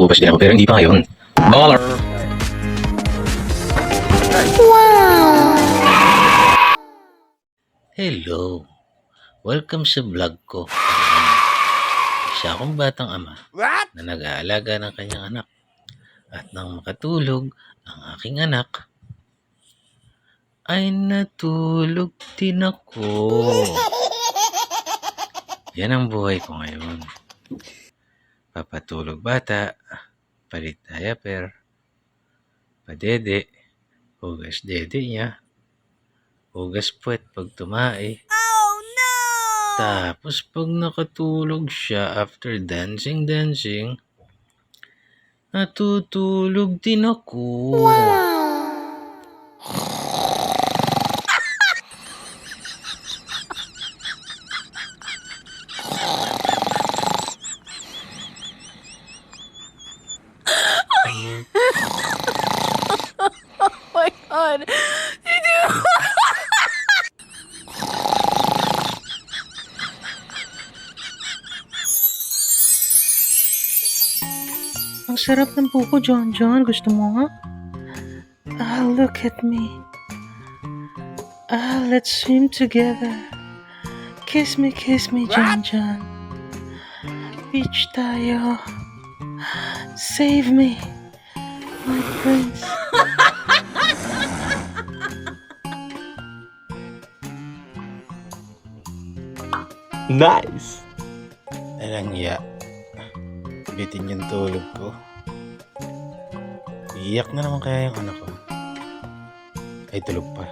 naghugas din ako pero hindi pa ngayon. Baller! Hello! Welcome sa vlog ko. Isa akong batang ama na nag-aalaga ng kanyang anak. At nang makatulog ang aking anak, ay natulog din ako. Yan ang buhay ko ngayon. Papatulog bata, palit diaper, padede, hugas dede niya, hugas puwet pag tumae. Tapos pag nakatulog siya after dancing, natutulog din ako. Oh my God. Ang sarap ng buko, John. Gusto mo nga? Look at me. Let's swim together. Kiss me, John. Beach tayo. Save me, my prince. Nice! Alang iya. Bitin yung tulog ko. Iyak na naman kaya yung anak ko. Ay tulog pa.